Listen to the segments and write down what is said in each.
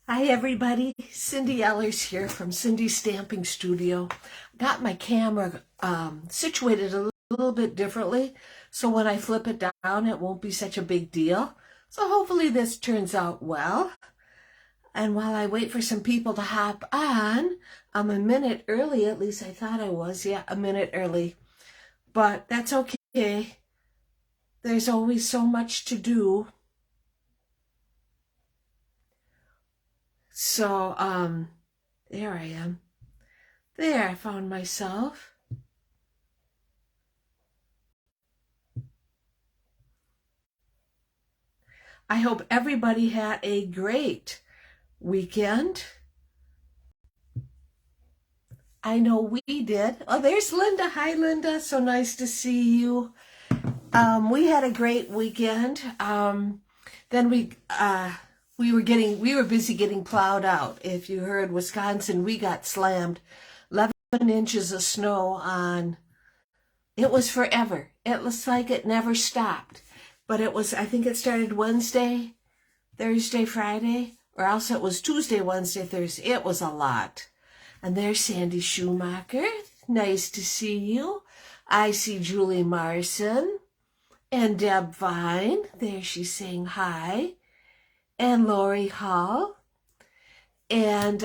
Hi everybody, Cindy Ellers here from Cindy's Stamping Studio. Got my camera situated a little bit differently, so when I flip it down it won't be such a big deal. So hopefully this turns out well. And while I wait for some people to hop on, I'm a minute early, at least I thought I was, yeah, a minute early. But that's okay. There's always so much to do. So, there I am. There, I found myself. I hope everybody had a great weekend. I know we did. Oh, there's Linda. Hi, Linda. So nice to see you. We had a great weekend. Then we were busy getting plowed out. If you heard Wisconsin, we got slammed. 11 inches of snow on. It was forever. It looks like it never stopped. But it was, I think it started Wednesday, Thursday, Friday, or else it was Tuesday, Wednesday, Thursday. It was a lot. And there's Sandy Schumacher. Nice to see you. I see Julie Marson and Deb Vine. There she's saying hi. And Lori Hall. And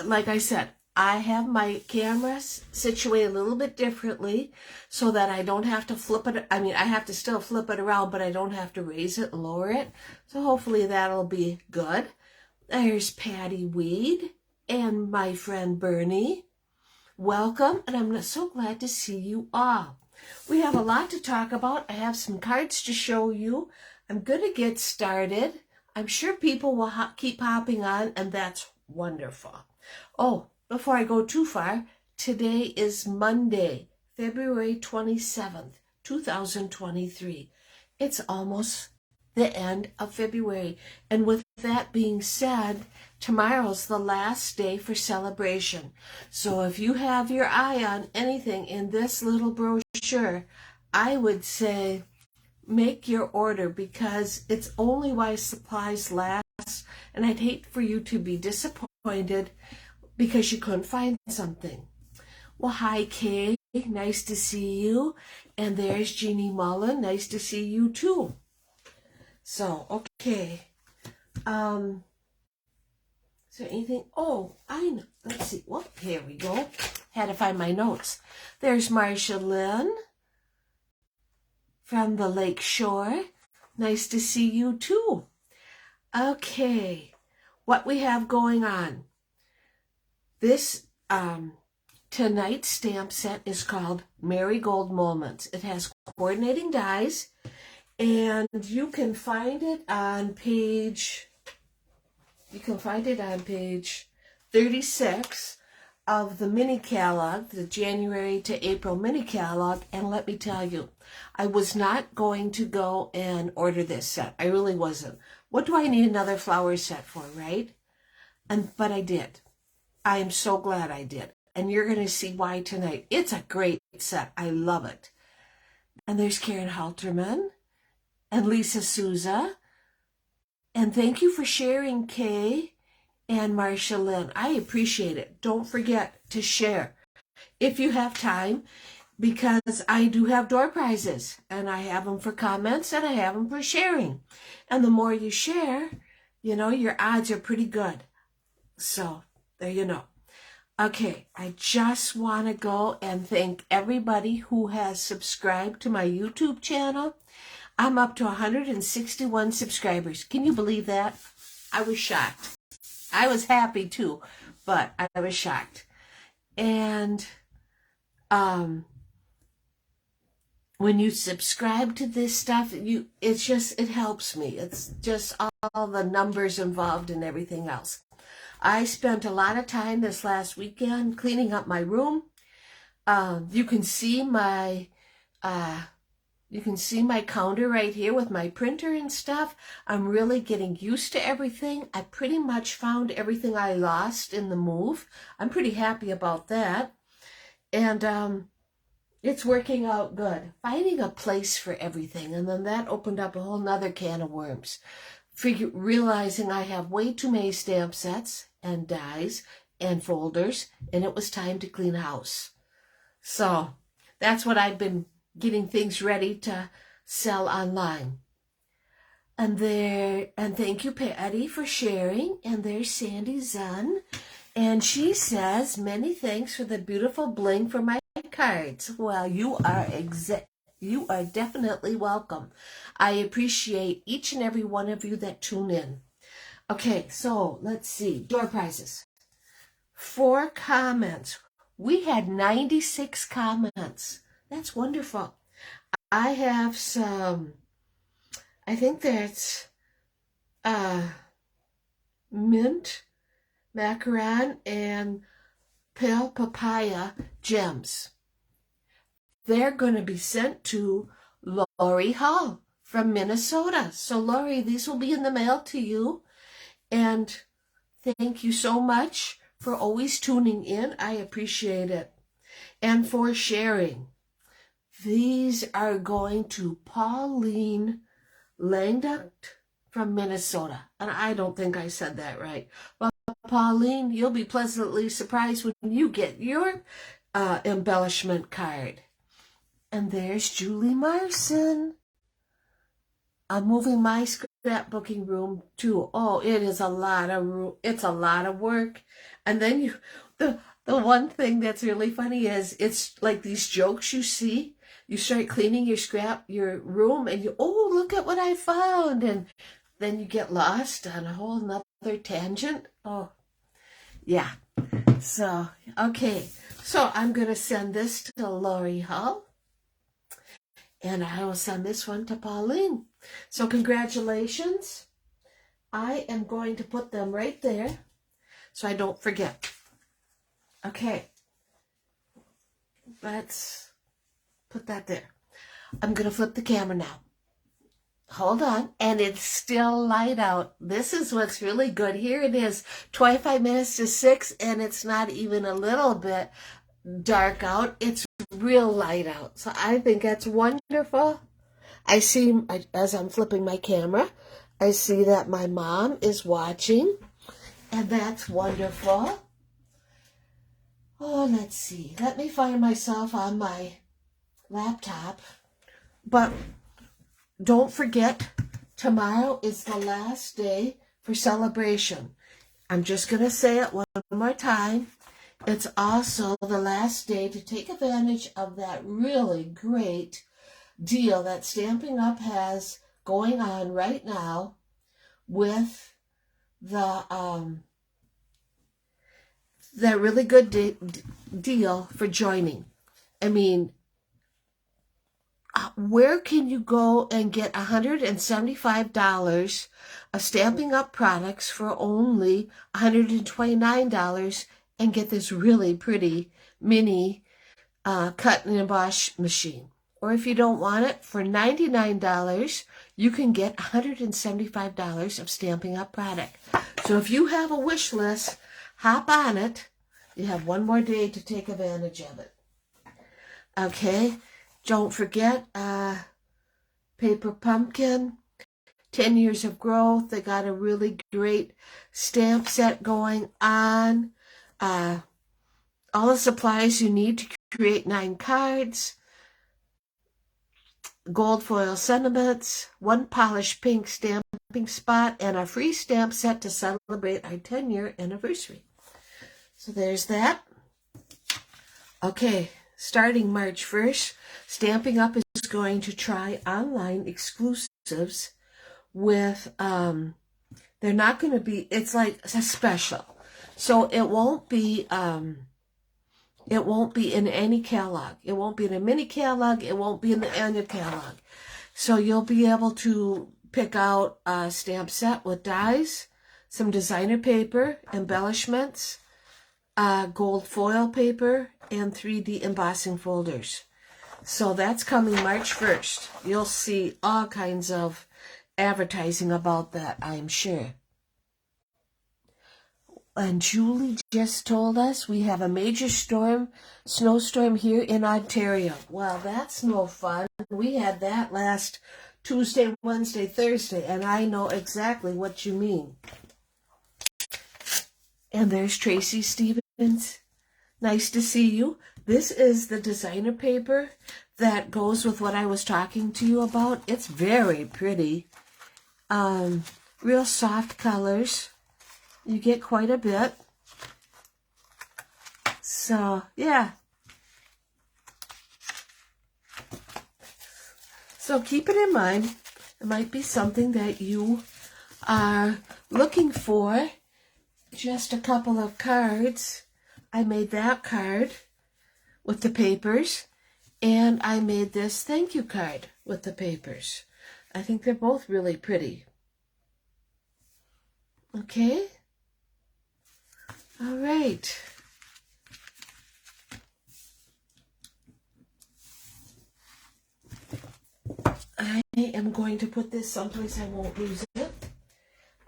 like I said, I have my cameras situated a little bit differently so that I don't have to flip it. I mean, I have to still flip it around, but I don't have to raise it and lower it. So hopefully that'll be good. There's Patty Weed and my friend Bernie. Welcome, and I'm so glad to see you all. We have a lot to talk about. I have some cards to show you. I'm going to get started. I'm sure people will keep hopping on, and that's wonderful. Oh, before I go too far, today is Monday, February 27th, 2023. It's almost the end of February. And with that being said, tomorrow's the last day for celebration. So if you have your eye on anything in this little brochure, I would say make your order because it's only while supplies last. And I'd hate for you to be disappointed because you couldn't find something. Well, hi, Kay. Nice to see you. And there's Jeannie Mullen. Nice to see you, too. So, okay. Is there anything? Oh, I know. Let's see. Well, here we go. Had to find my notes. There's Marcia Lynn from the Lake Shore. Nice to see you, too. Okay. What we have going on. This tonight's stamp set is called Marigold Moments. It has coordinating dies, and you can find it on page 36 of the mini catalog, the January to April mini catalog. And let me tell you, I was not going to go and order this set. I really wasn't. What do I need another flower set for, right? But I did. I am so glad I did. And you're going to see why tonight. It's a great set. I love it. And there's Karen Halterman and Lisa Souza. And thank you for sharing, Kay and Marcia Lynn. I appreciate it. Don't forget to share if you have time, because I do have door prizes. And I have them for comments and I have them for sharing. And the more you share, your odds are pretty good. So there you know. Okay, I just want to go and thank everybody who has subscribed to my YouTube channel. I'm up to 161 subscribers. Can you believe that? I was shocked. I was happy too, but I was shocked. And when you subscribe to this stuff, it helps me. It's just all the numbers involved and everything else. I spent a lot of time this last weekend cleaning up my room. You can see my counter right here with my printer and stuff. I'm really getting used to everything. I pretty much found everything I lost in the move. I'm pretty happy about that. And it's working out good. Finding a place for everything. And then that opened up a whole nother can of worms. realizing I have way too many stamp sets and dies and folders, and it was time to clean house. So that's what I've been getting things ready to sell online. And thank you, Patty, for sharing. And there's Sandy Zun. And she says, many thanks for the beautiful bling for my cards. Well, you are definitely welcome. I appreciate each and every one of you that tune in. Okay, so let's see. Door prizes. 4 comments. We had 96 comments. That's wonderful. I have some, I think that's mint, macaron, and pale papaya gems. They're going to be sent to Lori Hall from Minnesota. So Lori, these will be in the mail to you. And thank you so much for always tuning in. I appreciate it. And for sharing. These are going to Pauline Langduck from Minnesota. And I don't think I said that right. Well, Pauline, you'll be pleasantly surprised when you get your embellishment card. And there's Julie Marson. I'm moving my scrapbooking room too. Oh, it is a lot of room. It's a lot of work. And then the one thing that's really funny is it's like these jokes you see. You start cleaning your room, and oh, look at what I found. And then you get lost on a whole nother tangent. Oh, yeah. So, okay. So I'm going to send this to Lori Hull. And I will send this one to Pauline. So congratulations. I am going to put them right there so I don't forget. Okay. Let's put that there. I'm going to flip the camera now. Hold on. And it's still light out. This is what's really good. Here it is, 25 minutes to 6, and it's not even a little bit dark out. It's real light out. So I think that's wonderful. I see, as I'm flipping my camera, I see that my mom is watching, and that's wonderful. Oh, let's see. Let me find myself on my laptop. But don't forget, tomorrow is the last day for celebration. I'm just going to say it one more time. It's also the last day to take advantage of that really great deal that Stampin' Up! Has going on right now with the that really good deal for joining. I mean, where can you go and get $175 of Stampin' Up! Products for only $129 and get this really pretty mini cut and emboss machine? Or if you don't want it, for $99, you can get $175 of Stampin' Up! Product. So if you have a wish list, hop on it. You have one more day to take advantage of it. Okay. Don't forget, Paper Pumpkin, 10 Years of Growth. They got a really great stamp set going on. All the supplies you need to create 9 cards. Gold foil sentiments, 1 polished pink stamping spot, and a free stamp set to celebrate our 10-year anniversary. So there's that. Okay, starting March 1st, Stampin' Up! Is going to try online exclusives with, they're not going to be, it's like a special. So it won't be in any catalog. It won't be in a mini catalog. It won't be in the annual catalog. So you'll be able to pick out a stamp set with dies, some designer paper, embellishments, gold foil paper, and 3D embossing folders. So that's coming March 1st. You'll see all kinds of advertising about that, I'm sure. And Julie just told us we have a major snowstorm here in Ontario. Well, that's no fun. We had that last Tuesday, Wednesday, Thursday, and I know exactly what you mean. And there's Tracy Stevens. Nice to see you. This is the designer paper that goes with what I was talking to you about. It's very pretty. Real soft colors. You get quite a bit. So, yeah. So keep it in mind. It might be something that you are looking for. Just a couple of cards. I made that card with the papers, and I made this thank you card with the papers. I think they're both really pretty. Okay? All right. I am going to put this someplace I won't lose it.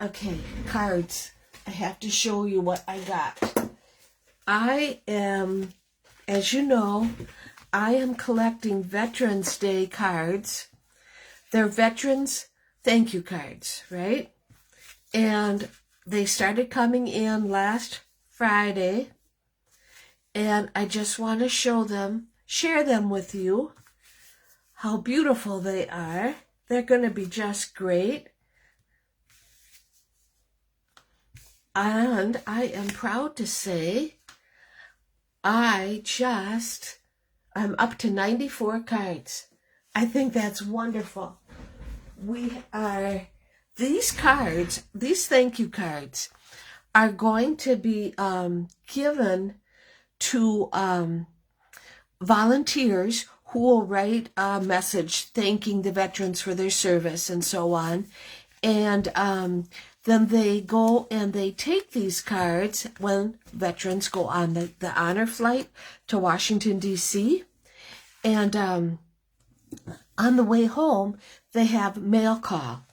Okay, cards. I have to show you what I got. I am, as you know, I am collecting Veterans Day cards. They're Veterans thank you cards, right? And they started coming in last Friday. And I just want to show them, share them with you, how beautiful they are. They're going to be just great. And I am proud to say I'm up to 94 cards. I think that's wonderful. These cards, these thank you cards, are going to be given to volunteers who will write a message thanking the veterans for their service and so on. And then they go and they take these cards when veterans go on the honor flight to Washington, D.C. And on the way home, they have mail call.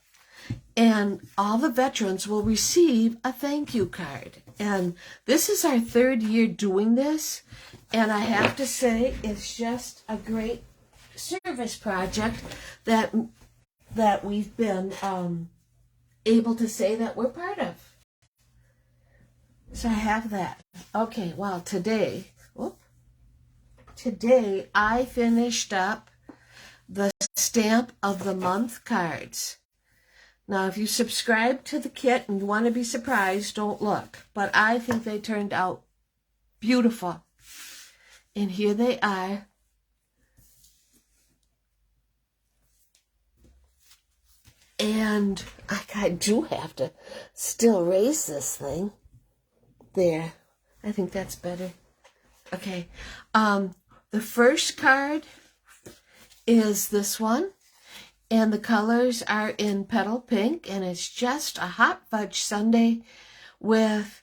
And all the veterans will receive a thank you card. And this is our 3rd year doing this. And I have to say, it's just a great service project that we've been able to say that we're part of. So I have that. Okay, well, today I finished up the Stamp of the Month cards. Now, if you subscribe to the kit and you want to be surprised, don't look. But I think they turned out beautiful. And here they are. And I do have to still raise this thing. There. I think that's better. Okay. The first card is this one. And the colors are in Petal Pink. And it's just a hot fudge sundae with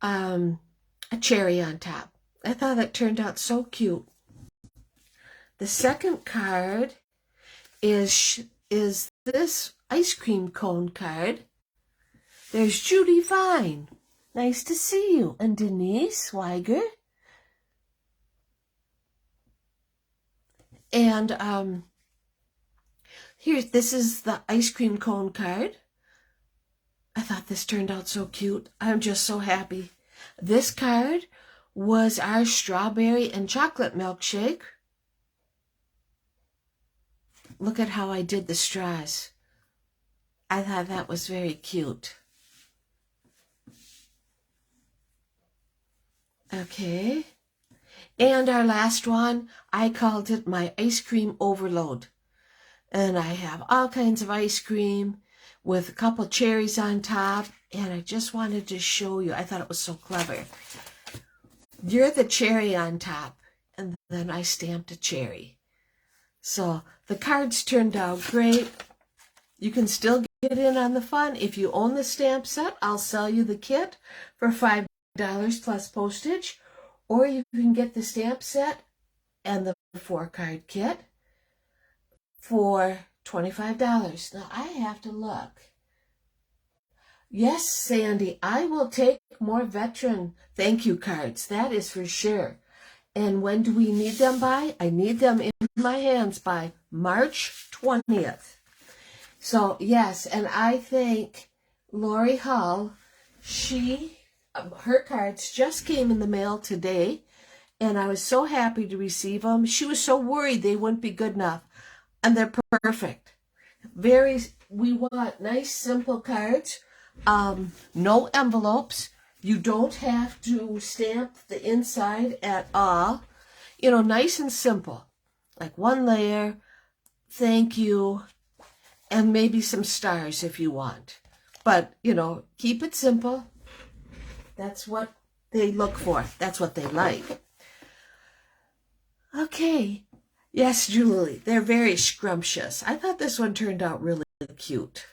a cherry on top. I thought that turned out so cute. The second card is this ice cream cone card. There's Judy Vine. Nice to see you. And Denise Weiger. And this is the ice cream cone card. I thought this turned out so cute. I'm just so happy. This card was our strawberry and chocolate milkshake. Look at how I did the straws. I thought that was very cute. Okay. And our last one, I called it my ice cream overload. And I have all kinds of ice cream with a couple cherries on top. And I just wanted to show you. I thought it was so clever. You're the cherry on top. And then I stamped a cherry. So the cards turned out great. You can still get in on the fun. If you own the stamp set, I'll sell you the kit for $5 plus postage. Or you can get the stamp set and the 4-card kit for $25. Now, I have to look. Yes, Sandy, I will take more veteran thank you cards. That is for sure. And when do we need them by? I need them in my hands by March 20th. So, yes, and I think Lori Hull, her cards just came in the mail today, and I was so happy to receive them. She was so worried they wouldn't be good enough, and they're perfect. We want nice, simple cards, no envelopes. You don't have to stamp the inside at all. You know, nice and simple, like one layer, thank you, and maybe some stars if you want. But, you know, keep it simple. That's what they look for. That's what they like. Okay. Yes, Julie, they're very scrumptious. I thought this one turned out really cute.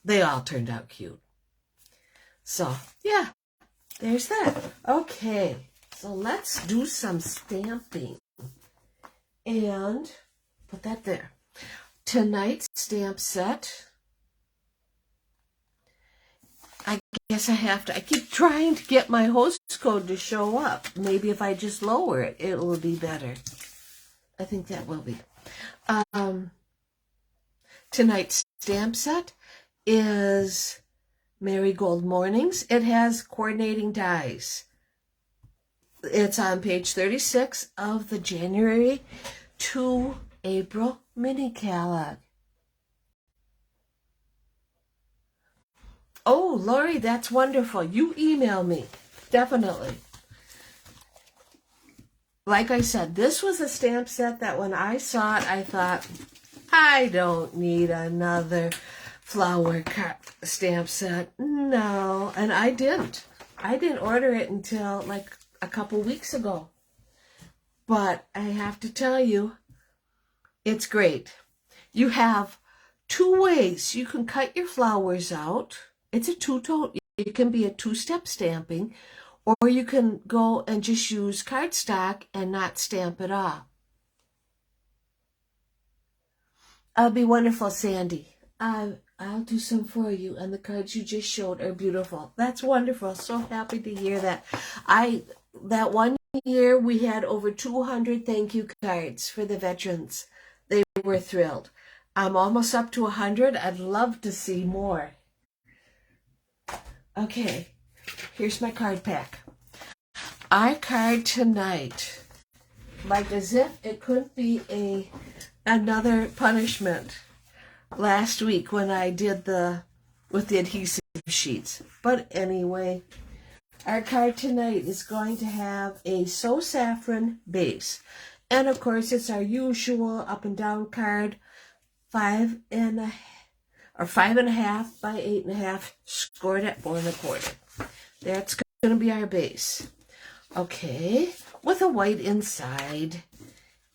They all turned out cute. So, yeah, there's that. Okay, so let's do some stamping. And put that there. Tonight's stamp set, I guess I keep trying to get my host code to show up. Maybe if I just lower it, it will be better. I think that will be. Tonight's stamp set is Marigold Mornings. It has coordinating dies. It's on page 36 of the January to April mini catalog. Oh, Lori, that's wonderful. You email me. Definitely. Like I said, this was a stamp set that when I saw it, I thought, I don't need another flower stamp set. No, and I didn't. I didn't order it until like a couple weeks ago. But I have to tell you, it's great. You have two ways you can cut your flowers out. It's a two-tone. It can be a two-step stamping, or you can go and just use cardstock and not stamp it off. That'll be wonderful, Sandy. I'll do some for you, and the cards you just showed are beautiful. That's wonderful. So happy to hear that. That one year we had over 200 thank you cards for the veterans. They were thrilled. I'm almost up to 100. I'd love to see more. Okay, here's my card pack. I card tonight, like as if it couldn't be another punishment last week when I did with the adhesive sheets. But anyway, our card tonight is going to have a So Saffron base. And of course, it's our usual up and down card, 5.5 by 8.5, scored at 4 1/4. That's going to be our base. Okay, with a white inside.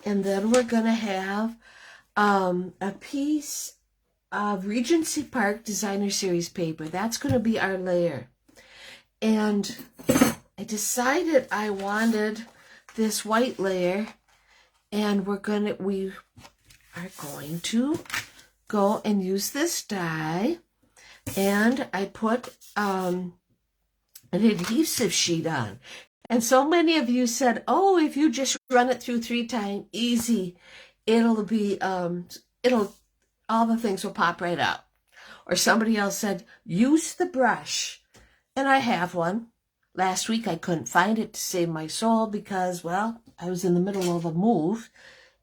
And then we're going to have a piece of Regency Park Designer Series paper. That's going to be our layer. And I decided I wanted this white layer, and we are going to go and use this die, and I put an adhesive sheet on. And so many of you said, oh, if you just run it through 3 times, easy, it'll be, all the things will pop right out. Or somebody else said, use the brush. And I have one. Last week I couldn't find it to save my soul because, well, I was in the middle of a move.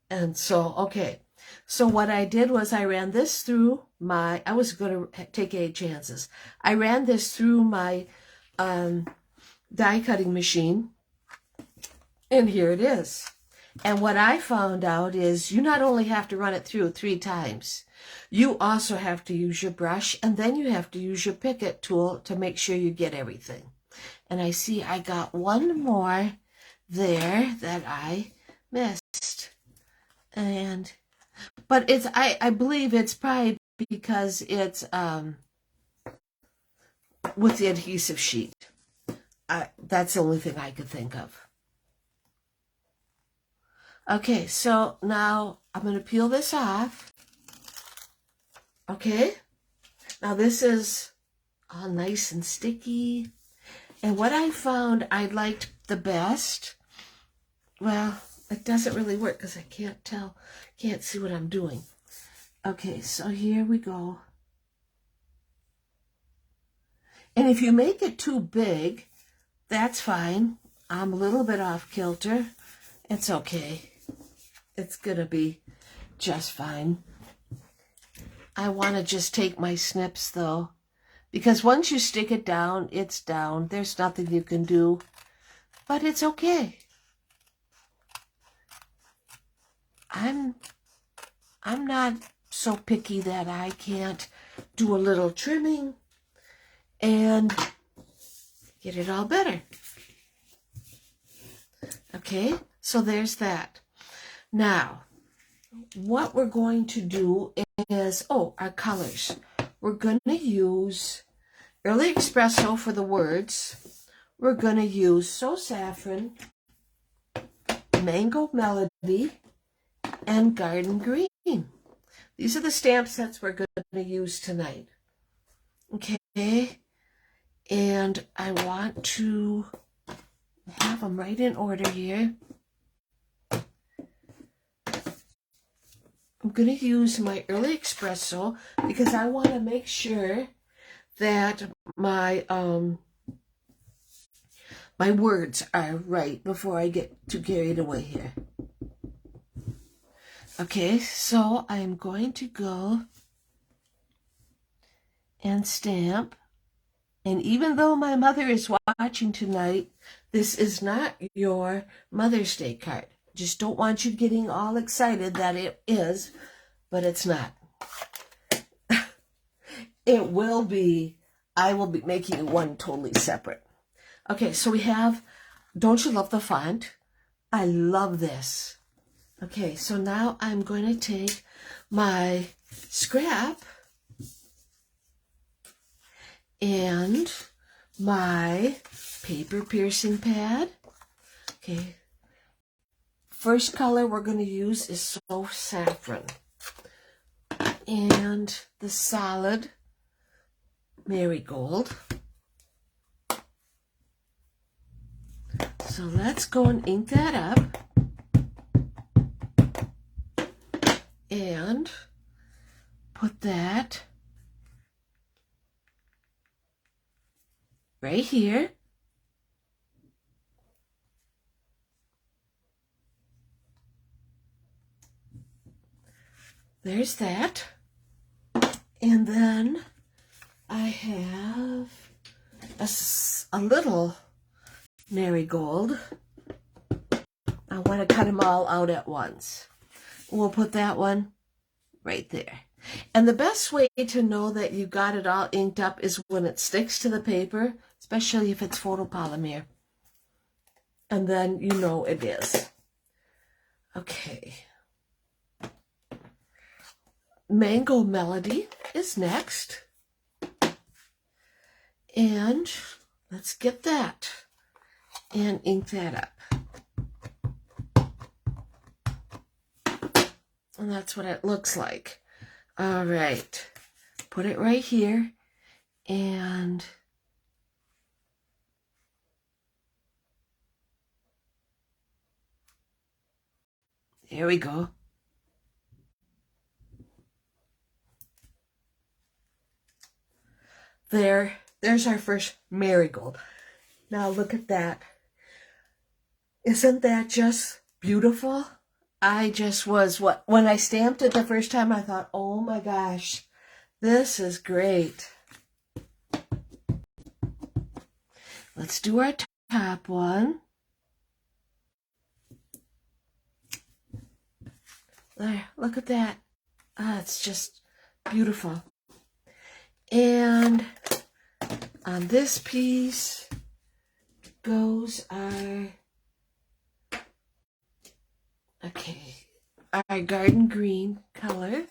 And so, okay. So what I did was I ran this through I was going to take 8 chances. I ran this through my die cutting machine, and here it is. And what I found out is you not only have to run it through 3 times, you also have to use your brush, and then you have to use your Picket tool to make sure you get everything. And I see I got one more there that I missed. But it's I believe it's probably because it's with the adhesive sheet. That's the only thing I could think of. Okay, so now I'm going to peel this off. Okay, now this is all nice and sticky. And what I found I liked the best, well, it doesn't really work because I can't see what I'm doing. Okay, so here we go. And if you make it too big, that's fine. I'm a little bit off kilter. It's okay. It's gonna be just fine. I want to just take my snips though, because once you stick it down, it's down. There's nothing you can do, but it's okay. I'm not so picky that I can't do a little trimming and get it all better. Okay, so there's that. Now, what we're going to do is, our colors. We're going to use Early Espresso for the words. We're going to use So Saffron, Mango Melody, and Garden Green. These are the stamp sets we're going to use tonight. Okay, and I want to have them right in order here. I'm going to use my Early Espresso because I want to make sure that my my words are right before I get too carried away here. Okay, so I'm going to go and stamp. And even though my mother is watching tonight, this is not your Mother's Day card. Just don't want you getting all excited that it is, but it's not. It will be. I will be making one totally separate. Okay, so we have Don't You Love the Font? I love this. Okay, so now I'm going to take my scrap and my paper piercing pad. Okay, first color we're going to use is So Saffron. And the solid Marigold. So let's go and ink that up. And put that right here. There's that. And then I have a little Marigold. I want to cut them all out at once. We'll put that one right there. And the best way to know that you got it all inked up is when it sticks to the paper, especially if it's photopolymer. And then you know it is. Okay. Mango Melody is next. And let's get that and ink that up. And that's what it looks like. All right. Put it right here. And there we go. There's our first Marigold. Now look at that. Isn't that just beautiful? I just was, when I stamped it the first time, I thought, oh my gosh, this is great. Let's do our top one. There, look at that. It's just beautiful. And on this piece goes our garden green color.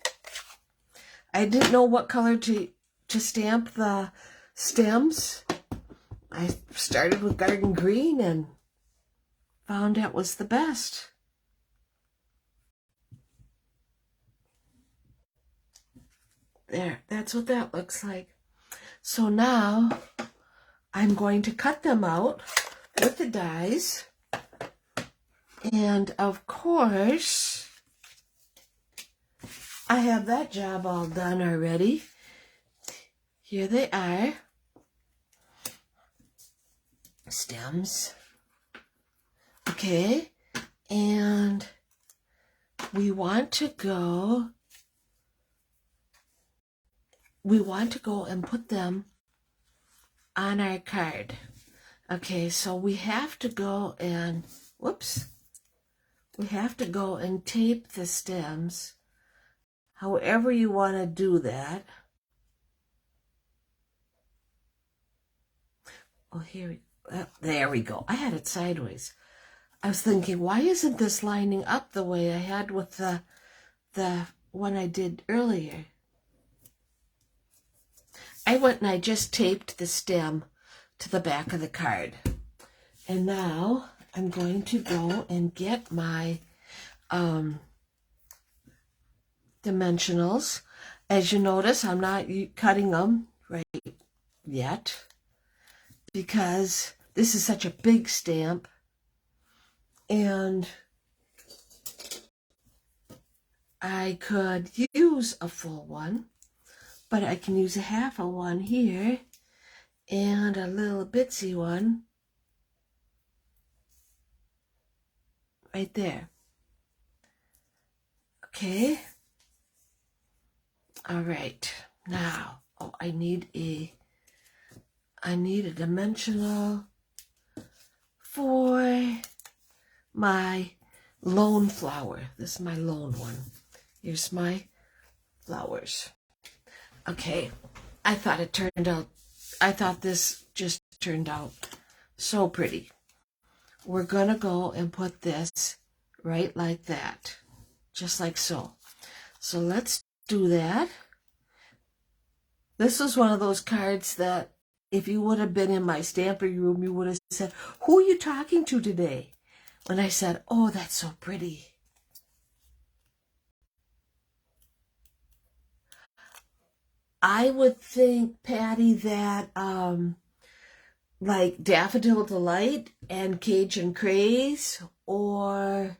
I didn't know what color to stamp the stems. I started with garden green and found it was the best. There, that's what that looks like. So now I'm going to cut them out with the dies. And of course, I have that job all done already. Here they are. stems. Okay, and we want to go and put them on our card. Okay, so we have to go and, we have to go and tape the stems, however you want to do that. Oh, there we go. I had it sideways. I was thinking, why isn't this lining up the way I had with the one I did earlier? I went and I just taped the stem to the back of the card. And now I'm going to go and get my dimensionals. As you notice, I'm not cutting them right yet because this is such a big stamp, and I could use a full one, but I can use a half a one here and a little bitsy one right there. Okay. All right. Now, I need a dimensional for my lone flower. This is my lone one. Here's my flowers. Okay. I thought this just turned out so pretty. We're going to go and put this right like that, just like so. So let's do that. This is one of those cards that if you would have been in my stamping room, you would have said, who are you talking to today? When I said, oh, that's so pretty. I would think, Patty, that like Daffodil Delight and Cajun Craze or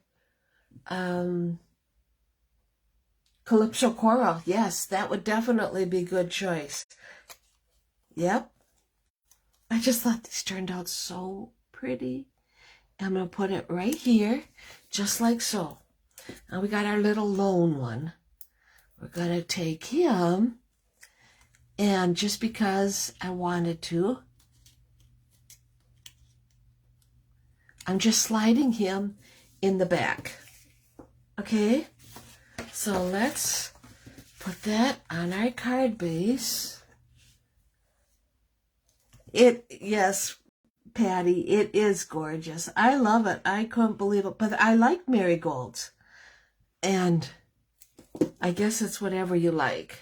Calypso Coral. Yes, that would definitely be a good choice. Yep. I just thought these turned out so pretty. I'm going to put it right here, just like so. Now we got our little lone one. We're going to take him, and just because I wanted to, I'm just sliding him in the back. Okay? So let's put that on our card base. Yes, Patty, it is gorgeous. I love it. I couldn't believe it. But I like marigolds. And I guess it's whatever you like.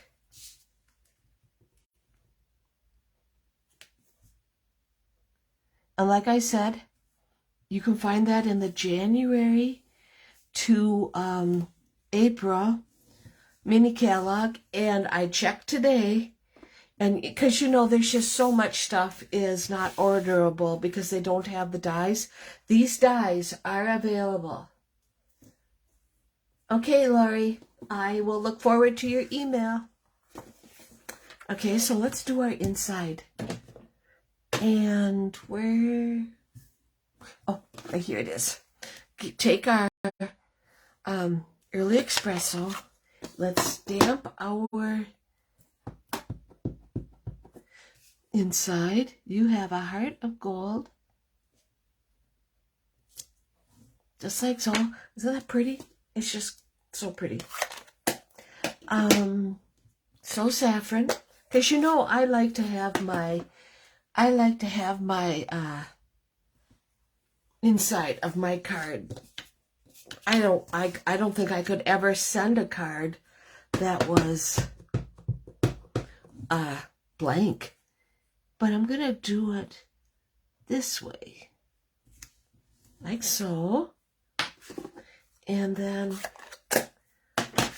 And like I said, you can find that in the January to April mini catalog. And I checked today, and because there's just so much stuff is not orderable because they don't have the dies. These dies are available. Okay, Lori, I will look forward to your email. Okay, so let's do our inside. And where? Oh, here it is. Take our early espresso. Let's stamp our inside. You have a heart of gold. Just like so. Isn't that pretty? It's just so pretty. So saffron. Because I like to have my inside of my card. I don't think I could ever send a card that was blank. But I'm gonna do it this way. Like so. And then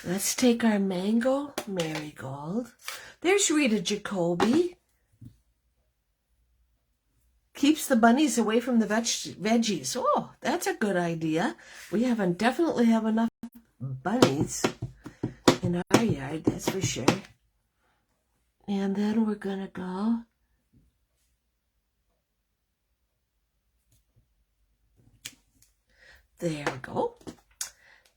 let's take our mango marigold. There's Rita Jacoby. Keeps the bunnies away from the veggies. Oh, that's a good idea. We definitely have enough bunnies in our yard, that's for sure. And then we're going to go There we go.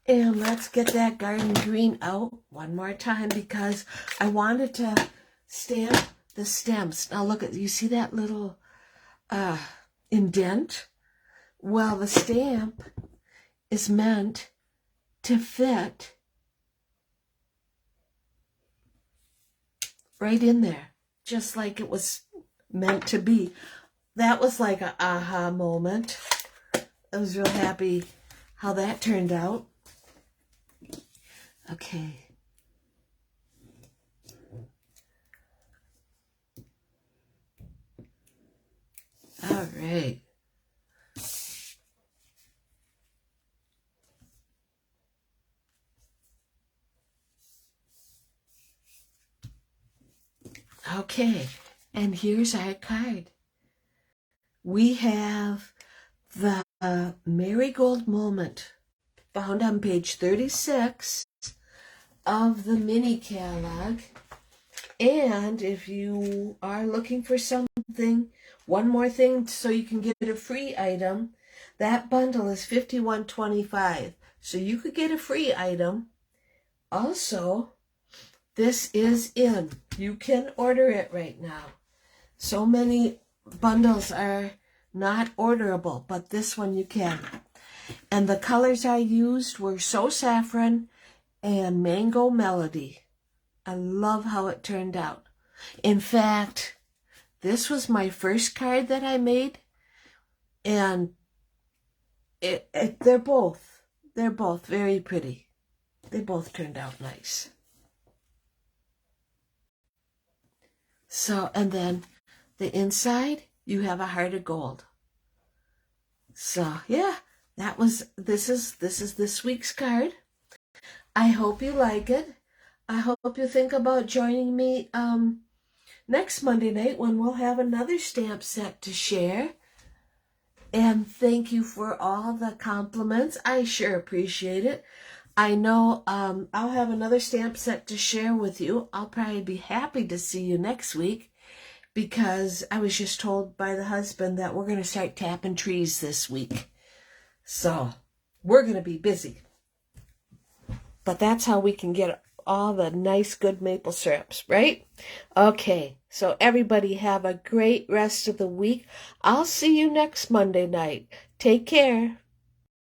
And let's get that garden green out one more time because I wanted to stamp the stems. Now look at, you see that little indent? Well, the stamp is meant to fit right in there, just like it was meant to be. That was like an aha moment. I was real happy how that turned out. Okay. All right. Okay, and here's our card. We have the Marigold moment found on page 36 of the mini catalog. And if you are looking for something, one more thing so you can get a free item, that bundle is $51.25. So you could get a free item. Also, this is in. You can order it right now. So many bundles are not orderable, but this one you can. And the colors I used were So Saffron and Mango Melody. I love how it turned out. In fact, this was my first card that I made, and they're both very pretty. They both turned out nice. So, and then the inside, you have a heart of gold. So, yeah, this is this week's card. I hope you like it. I hope you think about joining me next Monday night when we'll have another stamp set to share. And thank you for all the compliments. I sure appreciate it. I know I'll have another stamp set to share with you. I'll probably be happy to see you next week because I was just told by the husband that we're going to start tapping trees this week. So we're going to be busy. But that's how we can get all the nice, good maple syrups, right? Okay, so everybody have a great rest of the week. I'll see you next Monday night. Take care.